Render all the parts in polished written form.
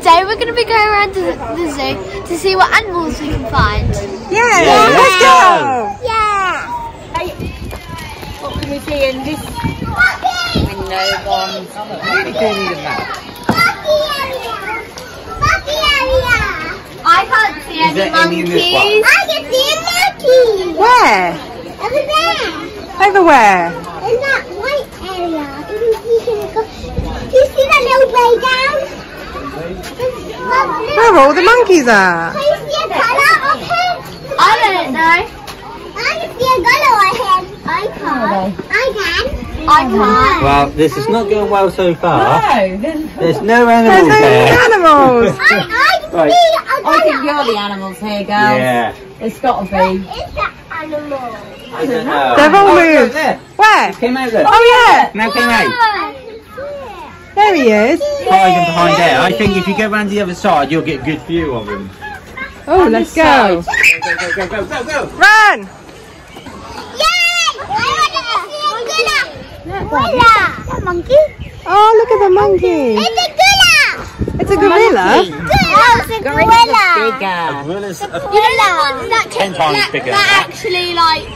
today we're going to be going around to the zoo to see what animals we can find. Yeah, let's go! Yeah! What can we see in this window on? I can't see any monkeys. I can see a monkey. Where? Over there. Over where? In that white area. Do you see that little playground? Where all the monkeys are? Can you see a colour of him? I don't know. I can see a colour of him. I can't. I can. I can't. Well, this is not going well so far. No, There's no animals There's there. no animals! I can Right. see a I think you're the animals here, girls. Yeah. It's got to be. What is that animal? I don't know. They've all Oh, look, moved. there. Where? Came out there. Oh yeah! Now came out. There he is. Hiding behind there. I think if you go round the other side, you'll get a good view of him. Oh, let's go. Go, go, go, go, go. Run! Yay! I want to see a gorilla. That monkey? Oh, look at the monkey. It's a gorilla. It's a gorilla. It's a gorilla. Bigger. Gorillas are You know the ones that 10 times bigger. that actually like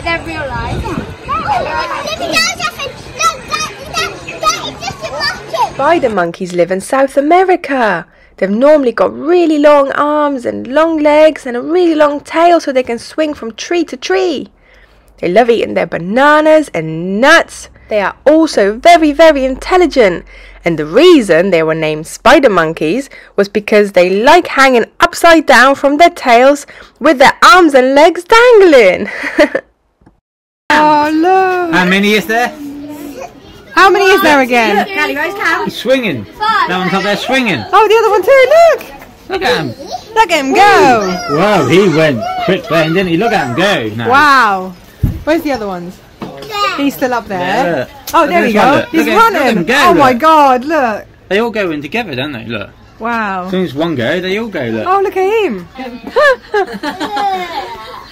they're real life. Spider monkeys live in South America. They've normally got really long arms and long legs and a really long tail so they can swing from tree to tree. They love eating their bananas and nuts. They are also very, very intelligent. And the reason they were named spider monkeys was because they like hanging upside down from their tails with their arms and legs dangling. Oh, look. How many is there? How many is there again? Callie Rose, count. He's swinging. That one's up there swinging. Oh, the other one too, look. Look at him. Look at him go. Whoa, he went quick then, didn't he? Look at him go now. Wow. Where's the other ones? He's still up there. Yeah, look. Oh, Look there at we this one, go. look. He's Look at him running. go, Oh my look. God, look. They all go in together, don't they? Look. Wow. As soon as one go, they all go, look. Oh, look at him.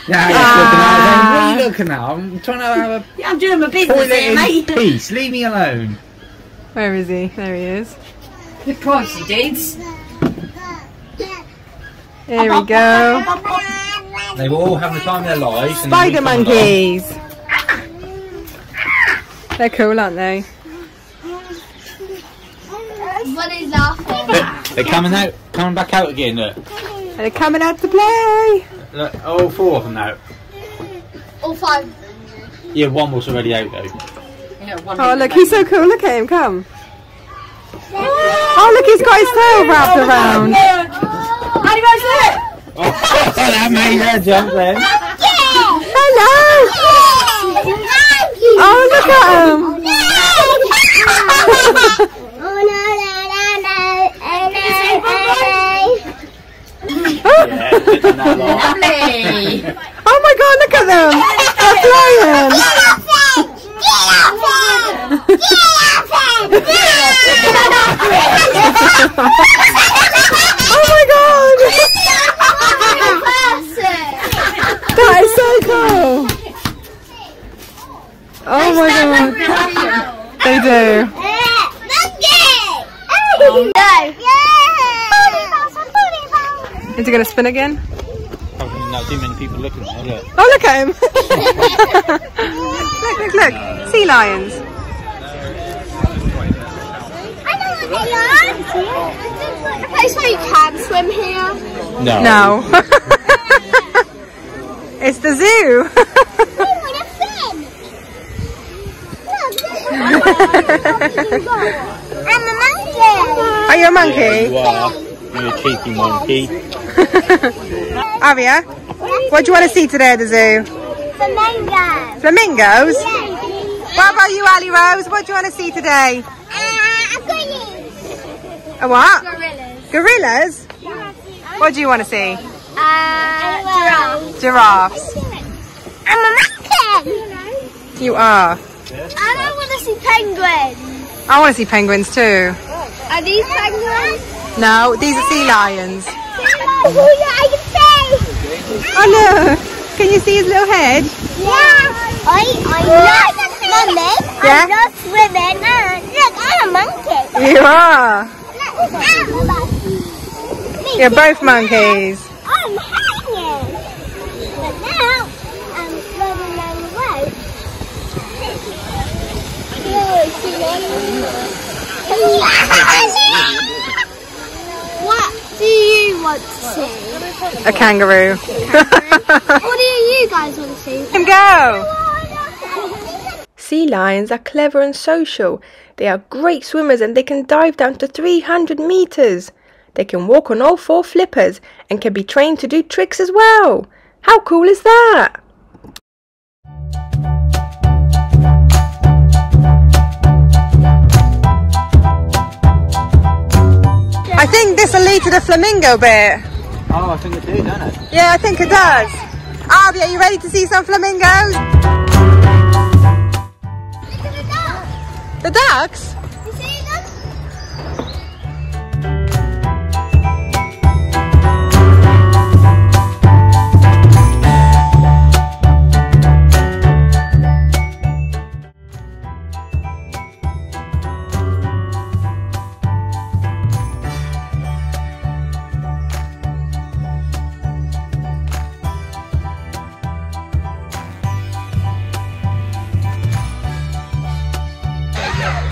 Yeah, he's looking at him. What are you looking at? I'm trying to have a I'm doing my business toilet here, in mate. peace. Leave me alone. Where is he? There he is. Good privacy, dudes. There we go. They were all having the time of their lives. And then we Spider come along. monkeys. They're cool, aren't they? What is laughing? They're coming out, coming back out again. Look, They're coming out to play. look, all 4 of them now. All 5. Yeah, one was already out though. Yeah, one Oh, look, he's so cool. Look at him, come. Oh, look, he's got his tail wrapped around. Callie Rose, look. Oh, that made her jump then. Hello. Oh, look at him. Yeah, didn't that long. Lovely. Oh my God, look at them. They're flying. Oh my God. That is so cool. Oh my God. They do. Is it going to spin again? Probably not too many people looking at it. Look. Oh, look at him. Look, look, look. Sea lions. A place where you can swim here. No. No. It's the zoo. I'm a monkey. Are you a monkey? Yeah, you are. You're a cheeky monkey. Aria, what do you want to see today at the zoo? Flamingo. Flamingos? Yes. What about you, Ali Rose? What do you want to see today? A what? Gorillas. Gorillas? What do you want to see? Giraffe. Giraffes. I'm a monkey. You are. I don't want to see penguins. I want to see penguins too. Are these penguins? No, these are sea lions. Oh, yeah, I can see. Oh look, can you see his little head? Yeah. I love swimming. Yeah? I love swimming. Look, I'm a monkey. You are. Look, You're both monkeys. I'm hanging. But now I'm running down the road. What do you want to see? A kangaroo. What do you guys want to see? And go! Sea lions are clever and social. They are great swimmers and they can dive down to 300 meters. They can walk on all 4 flippers and can be trained to do tricks as well. How cool is that? I think this will lead to the flamingo bit. Oh, I think it do, don't it? Yeah, I think it does. Avi, are you ready to see some flamingos? Look at the duck. The ducks? You see them?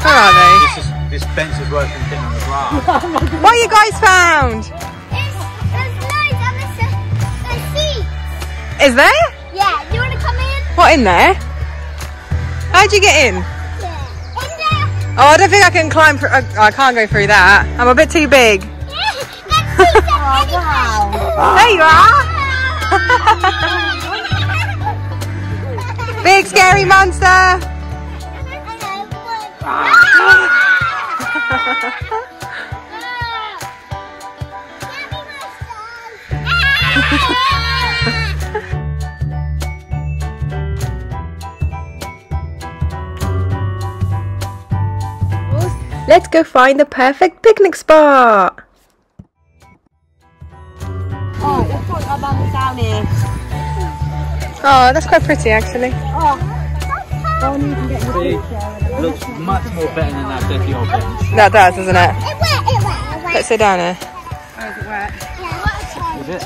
Where are they? This bench is worth sitting on the grass. What you guys found? There's loads of the seats. Is there? Yeah, do you want to come in? What in there? How'd you get in? Yeah. In there. Oh, I don't think I can climb through. I can't go through that. I'm a bit too big. Yeah, that's seats anyway. There you are. Big scary monster. Let's go find the perfect picnic spot. Oh, let's put our mums down here. Oh, that's quite pretty actually. Looks much more better than that dirty old bench. That does, doesn't it? It wet. Let's sit down here. Is it?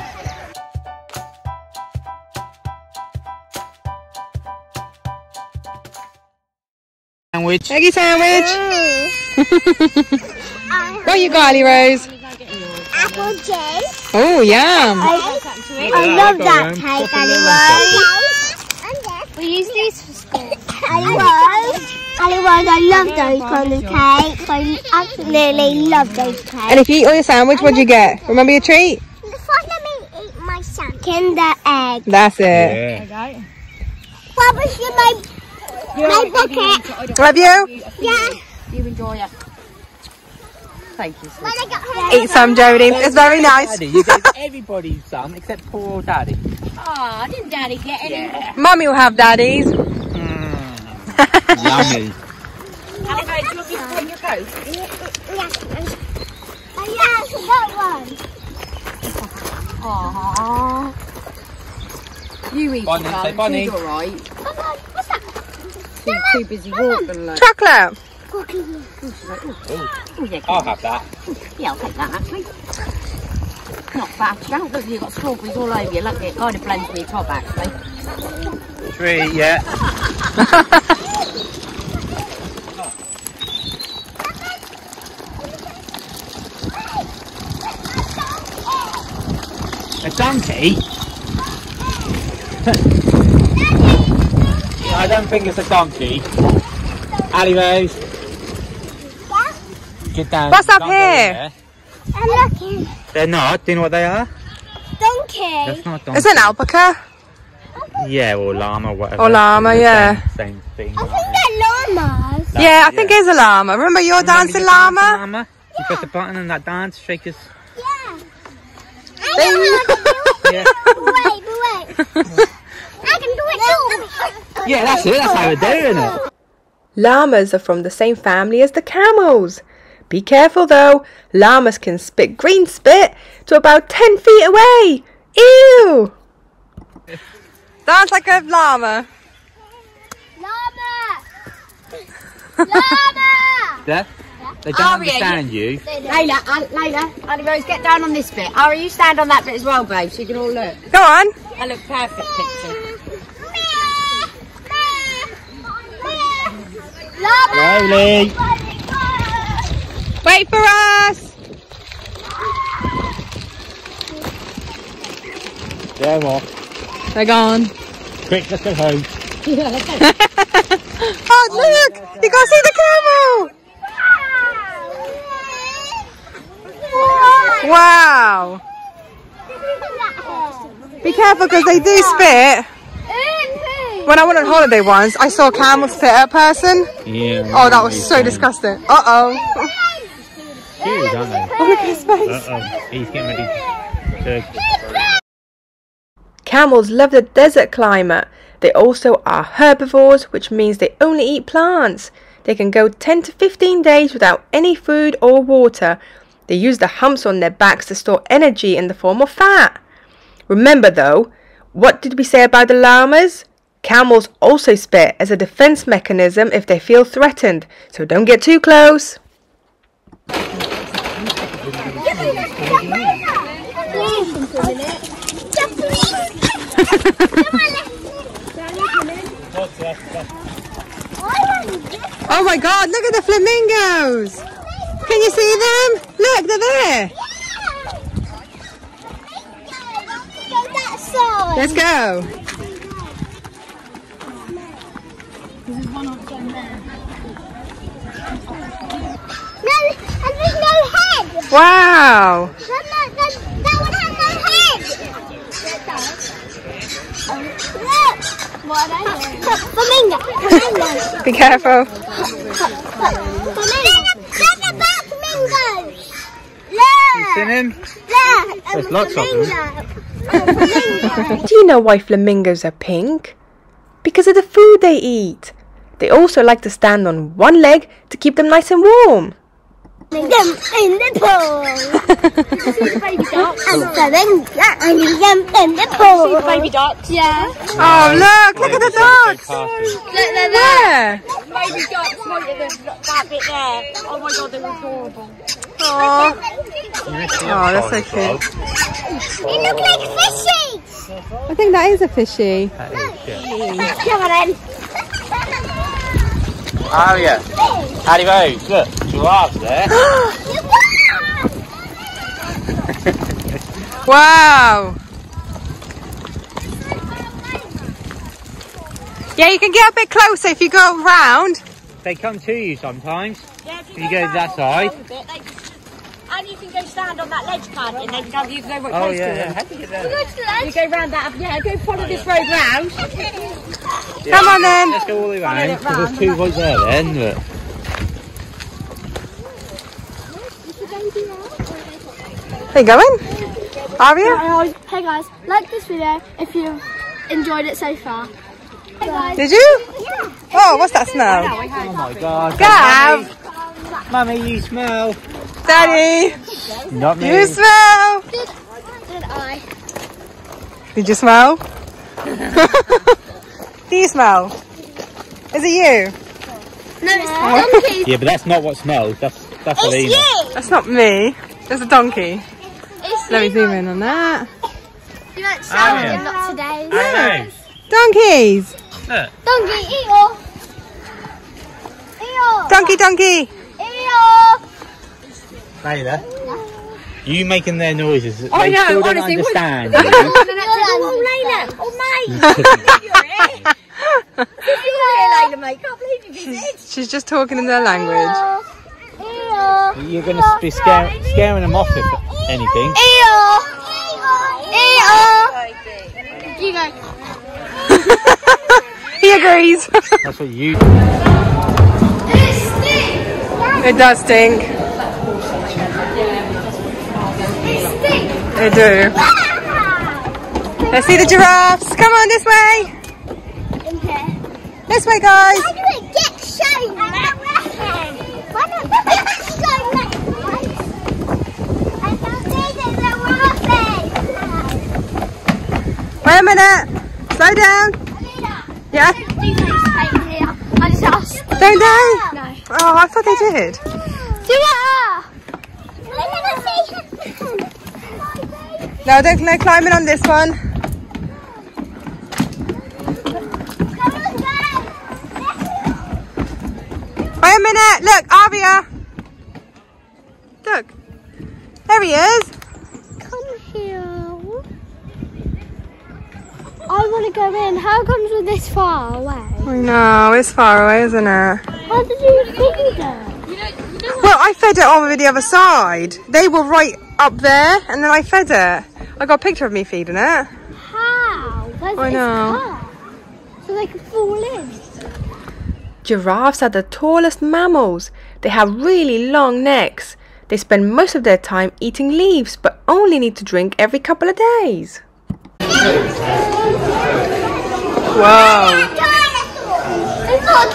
Sandwich. Eggy sandwich. What you got, Ali Rose? Apple juice. Oh, yum. I love that cake, anyway. We use these for school. Anyway, I love those kind of cakes. I absolutely love those cakes. And if you eat all your sandwich, what'd you get? Remember your treat? Let me eat my sandwich. Kinder egg. That's it. Yeah. What was my bucket? Love you? Yeah. You enjoy it. Thank you, sir. When I got home. Eat some, Jodie. It's very nice. Daddy, you gave everybody some except poor old Daddy. Oh, didn't Daddy get any? Mummy will have daddies. Yummy. Anyway, do you want me to take your coat? Yeah, that one. Aww. You eat Bonnie, say Bonnie. She's alright. What's that? Too busy walking. Like. Chocolate. Oh, yeah, I'll have that. yeah, I'll take that actually. Not bad. Look, you've got strawberries all over you. Look, it kind of blends with your top actually. Treat, yeah. A donkey? I don't think it's a donkey. Ali Rose. Get down. What's up Don't go here? in there. I'm looking. They're not. Do you know what they are? Donkey. That's not a donkey. It's an alpaca. Yeah, or llama, whatever. Or llama, It's the yeah. Same thing. I think they're llamas. Yeah, I think it's a llama. Remember your dancing llama? You press a button and that dance, shake us. Yeah. I Then know you- how to do Yeah. it. Wait. I can do it too. Yeah, that's it. That's how we're doing it. Llamas are from the same family as the camels. Be careful though, llamas can spit green spit to about 10 feet away. Ew! Dance like a llama. Llama. Llama. Yeah? They don't understand you. Layla, Annie Rose, get down on this bit. Ari, you stand on that bit as well, babe, so you can all look. Go on. That looks perfect picture. Slowly. Wait for us. They're off. They're gone. Quick, let's go home. Oh, look! You gotta see the camel! Wow! Be careful because they do spit. When I went on holiday once, I saw a camel spit at a person. Yeah. Oh, that was so disgusting. Uh-oh. Cute, aren't they? Oh, look at his face. Uh-oh. He's getting ready to... Camels love the desert climate. They also are herbivores, which means they only eat plants. They can go 10 to 15 days without any food or water. They use the humps on their backs to store energy in the form of fat. Remember though, what did we say about the llamas? Camels also spit as a defense mechanism if they feel threatened, so don't get too close. Oh my God, look at the flamingos! Can you see them? Look, they're there! Let's go! There's one of them there. No, and there's no head! Wow! That one has no head! Look! What are they? Flamingo! Be careful. There's about flamingos! Look! You seen him? Look! There's lots of them. Do you know why flamingos are pink? Because of the food they eat. They also like to stand on one leg to keep them nice and warm. In the pool. See the baby ducks? In the pool. See the baby ducks? Yeah. Oh, look at the ducks. Look, they're Where? baby ducks, look at that bit there. Oh my God, they're adorable. Oh, that's so cute. It looks like fishies. I think that is a fishy. Come on then. Oh yeah. Annie Rose, look, giraffes there. Wow. Yeah, you can get a bit closer if you go round. They come to you sometimes. If you go to that side. And you can go stand on that ledge, can't you? And then you can go right Oh close to yeah. them. How do you get there? You go round that, go follow this road round. Come on then. Let's go all the way around. Because there's two right there then. Look. Are you going? Are you? Hey guys, like this video if you've enjoyed it so far. Hey guys. Did you? Yeah. Oh, what's that smell? Oh my God. Gav! Mummy, you smell. Daddy! Not me. You smell! Did I? Did you smell? Do you smell? Is it you? No, it's donkeys. Yeah, but that's not what smells. That's Alina. It's you. That's not me. That's a donkey. It's Let me you. zoom in on that. You like salad yeah. in lots of days. Hey, Donkeys! look. Donkey, eeyore. Eeyore. Donkey, donkey! Eeyore. Layla, you making their noises. I They know, still don't honestly, understand. Oh, Layla! Oh, mate! You're here, Layla, mate. Can't believe you did it. She's just talking in their language. Eeyore. You're going to be scaring them off if anything. Eeyore. Eeyore. You go. He agrees. That's what you. It does stink. They do. Let's see the giraffes. Come on this way. Okay. This way, guys. Why do it get so much? Why don't it get so much? I don't think it's a Wait a minute. Slow down. Yeah. I just asked. Don't they? No. Oh, I thought they did. Giraffe! No, don't climb in on this one. Wait a minute, look, Aria. Look, there he is. Come here. I want to go in. How comes we're this far away? I know, it's far away, isn't it? How did you feed it? Well, I fed it over the other side. They were right up there, and then I fed it. I got a picture of me feeding it. How? Where's I know. its car? So they can fall in. Giraffes are the tallest mammals. They have really long necks. They spend most of their time eating leaves, but only need to drink every couple of days. Whoa!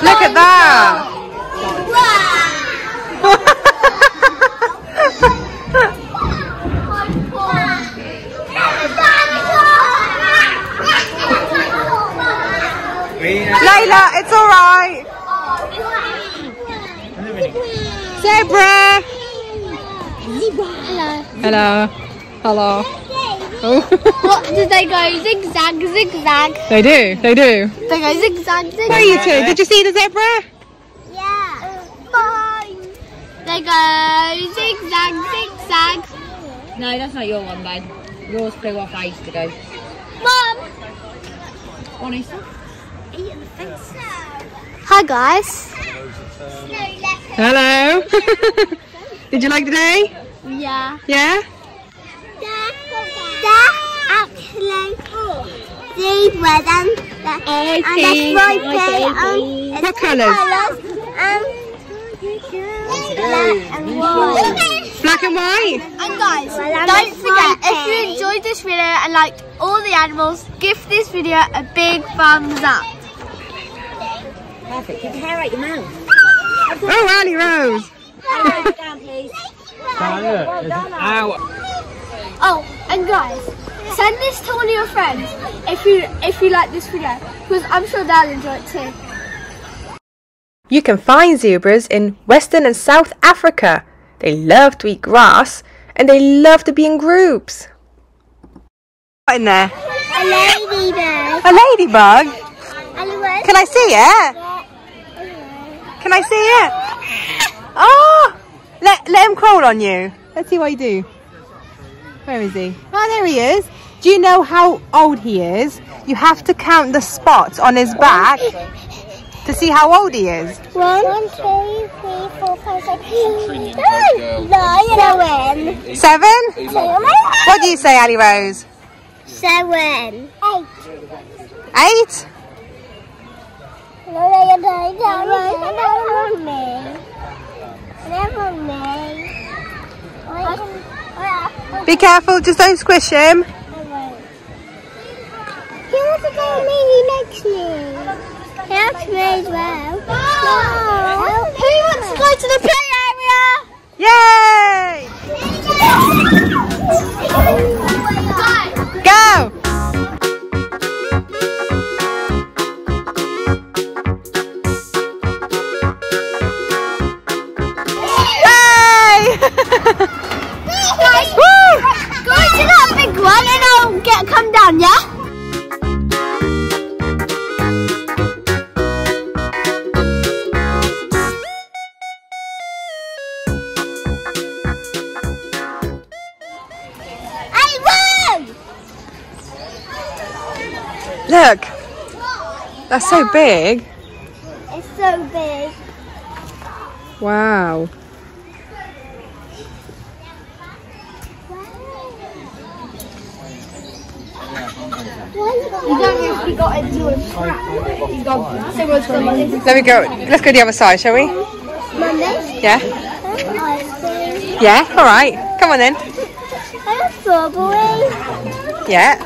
Look at that! Layla, it's alright! Zebra! Hello. Hello. Hello. What, did they go zigzag, zigzag? They do. They go zigzag, zigzag. Where are you two? Did you see the zebra? Yeah. Bye. They go zigzag, zigzag. No, that's not your one, babe. Yours flew off ages ago. Mum. Honest? Hi guys. Hello. Did you like the day? Yeah. Yeah? They're actually zebras and they're striped. What colours? Black and white. Black and white? And guys, don't forget, if you enjoyed this video and liked all the animals, give this video a big thumbs up. Perfect. Keep your hair out your mouth. Oh, Annie Rose. Down, please. Ow. Oh, and guys, send this to all your friends if you like this video, because I'm sure they'll enjoy it too. You can find zebras in Western and South Africa. They love to eat grass and they love to be in groups. What in there? A ladybird. A ladybug? Can I see it? Can I see it? Oh! Let him crawl on you. Let's see what he do. Where is he? Oh, there he is. Do you know how old he is? You have to count the spots on his back to see how old he is. 1, 2, 3, 4, 5, 6, 7. 7? What do you say, Ali Rose? 7. 8. 8? Never me. Be careful, just don't squish him. He wants to go with me next me. He helps me as well. Who wants to go to the play area? Yay! Go! Guys, go to that big one and I'll come down, yeah? Look, that's so big. It's so big. Wow. You don't actually got into a trap. You got Let me go. Let's go the other side, shall we? Monday. Yeah? Ice cream. Yeah? Alright. Come on then. And a strawberry. Yeah.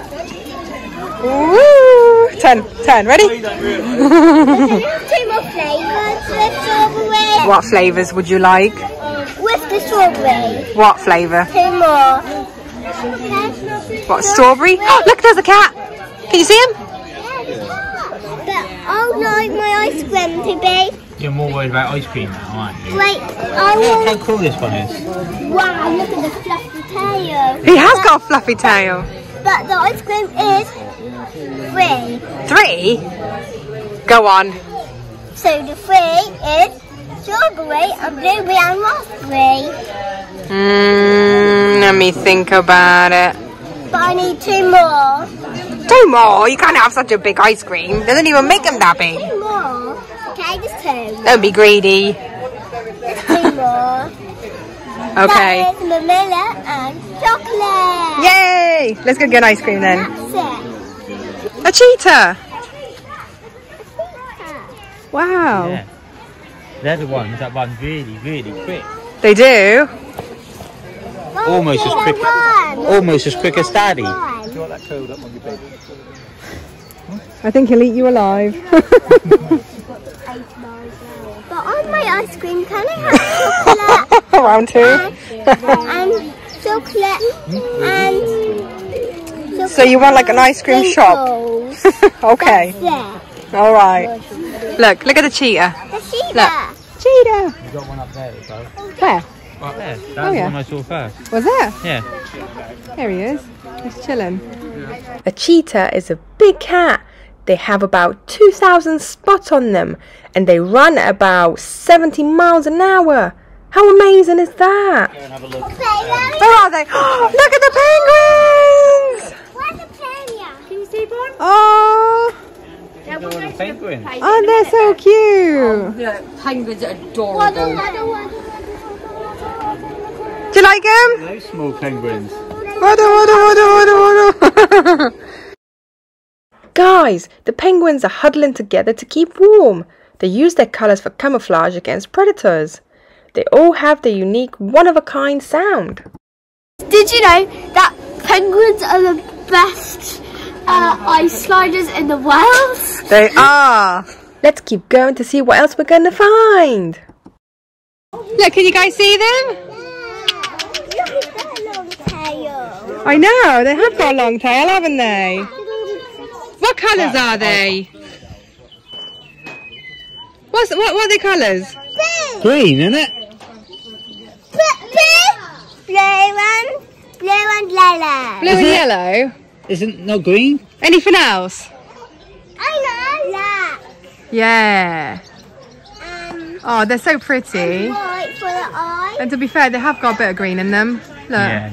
Woo! Turn. Ready? Two more flavours with strawberry. What flavours would you like? With the strawberry. What flavour? 2 more. What, strawberry? Oh, look, there's a cat. Can you see him? But I like my ice cream to be You're more worried about ice cream now, aren't you? Wait, Look how cool this one is. wow, look at the fluffy tail. He has got a fluffy tail. But the ice cream is 3. 3? Go on. So the 3 is strawberry and blueberry and raspberry. Let me think about it. But I need 2 more. 2 more? You can't have such a big ice cream. Doesn't even make them that big. 2 more. Okay, just 2. Don't be greedy. Just 2 more. Okay. That is vanilla and chocolate. Yay! Let's go get ice cream then. That's it. A cheetah. Wow. Yeah. They're the ones that run really, really quick. They do. Almost as quick as Daddy. But I think he'll eat you alive. on my ice cream, can I have chocolate? Round 2. and chocolate and So you want like an ice cream shop? Okay. There. All right. Look at the cheetah. The cheetah. Look. Cheetah. You got one up there as well. Where? Right there. That's Oh, yeah. the one I saw first. Was there? Yeah. There he is. He's chilling. A cheetah is a big cat. They have about 2,000 spots on them and they run at about 70 miles an hour. How amazing is that? Go and have a look. Where are they? Look at the penguins! Where's the penguin? Can you see one? Oh, They're all the penguins. oh, they're so cute. The penguins are adorable. Do you like them? Those small penguins. Water. Guys, the penguins are huddling together to keep warm. They use their colours for camouflage against predators. They all have their unique, one-of-a-kind sound. Did you know that penguins are the best ice sliders in the world? They are. Let's keep going to see what else we're going to find. Look, can you guys see them? Look at that long tail. I know, they have got a long tail, haven't they? What colours are they? What are their colours? Green, isn't it? Blue and yellow. Blue and yellow. Isn't not green? Anything else? I know. Black. Yeah. Oh, they're so pretty. White for the eye. And to be fair, they have got a bit of green in them. Look. Yeah.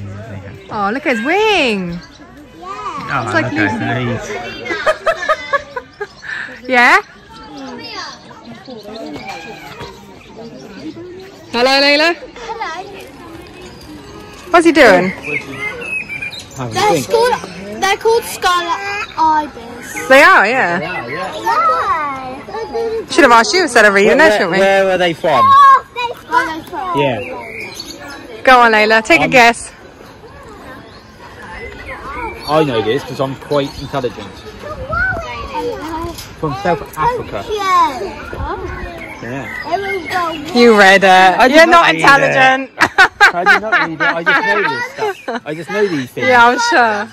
Oh, look at his wing. Yeah. Oh, like okay. Yeah? Hello, Layla. Hello. What's he doing? They're called scarlet ibis. They are, yeah. Why? Should have asked you instead of reading, shouldn't we? Where are they from? Yeah. Go on, Layla. Take a guess. I know this because I'm quite intelligent. From South Africa. Yeah. You read it. You're not read it. intelligent. I did not read it. I just know this stuff. I just know these things. Yeah, I'm sure.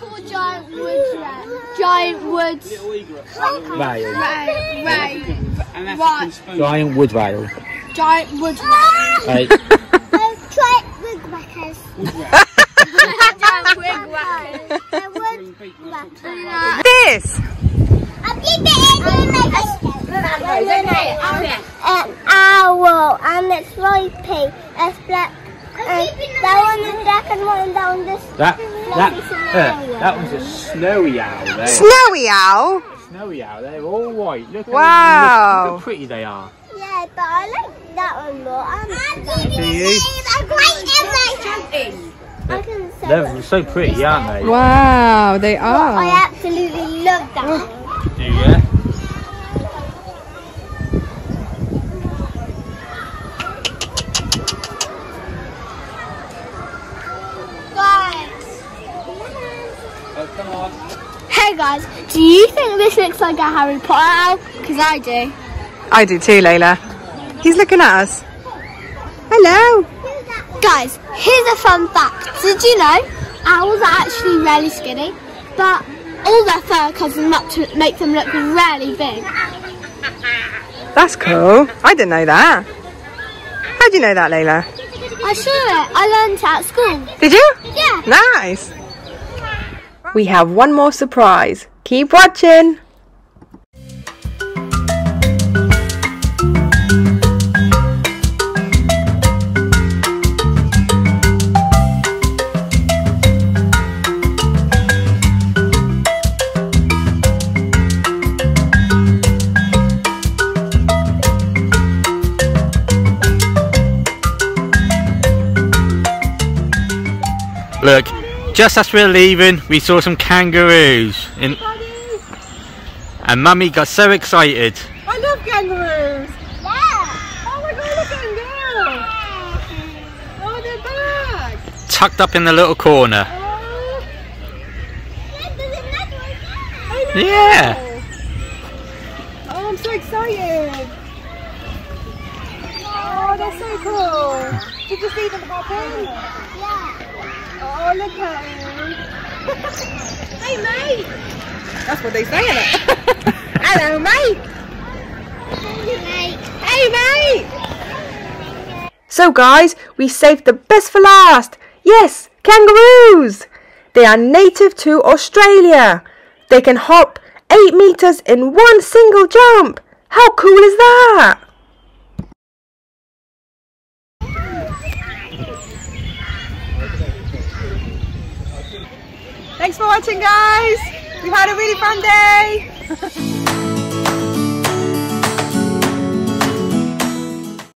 Giant wood. Rail. Right. Giant wood rail. Giant wood. Right. Try wig whackers. This. An owl, and it's stripy. It's black. That one is black and one down this. That was a snowy owl there. Snowy owl. Snowy owl. They're all white. Look Wow. Look how pretty they are. Yeah, but I like that one more. Do you? I can say They're so pretty, aren't they? Wow, they I are. absolutely love that one. Do you? Hey guys, do you think this looks like a Harry Potter owl? Because I do. I do too, Layla. He's looking at us. Hello. Guys, here's a fun fact. Did you know owls are actually really skinny, but all their fur covers them up to make them look really big? That's cool. I didn't know that. How do you know that, Layla? I saw it. I learned it at school. Did you? Yeah. Nice. We have one more surprise. Keep watching. Look, just as we were leaving, we saw some kangaroos. And Mummy got so excited. I love kangaroos. Yeah. Oh my god, look at them go. Oh, they're back. Tucked up in the little corner. Oh, Yeah. oh, I'm so excited. Oh, they're so cool. Did you see them hop in? Yeah. Oh, look at him. Hey, mate. That's what they say, isn't it? Hello, mate. Hey, mate. So, guys, we saved the best for last. Yes, kangaroos. They are native to Australia. They can hop 8 meters in one single jump. How cool is that? Thanks for watching, guys. We've had a really fun day.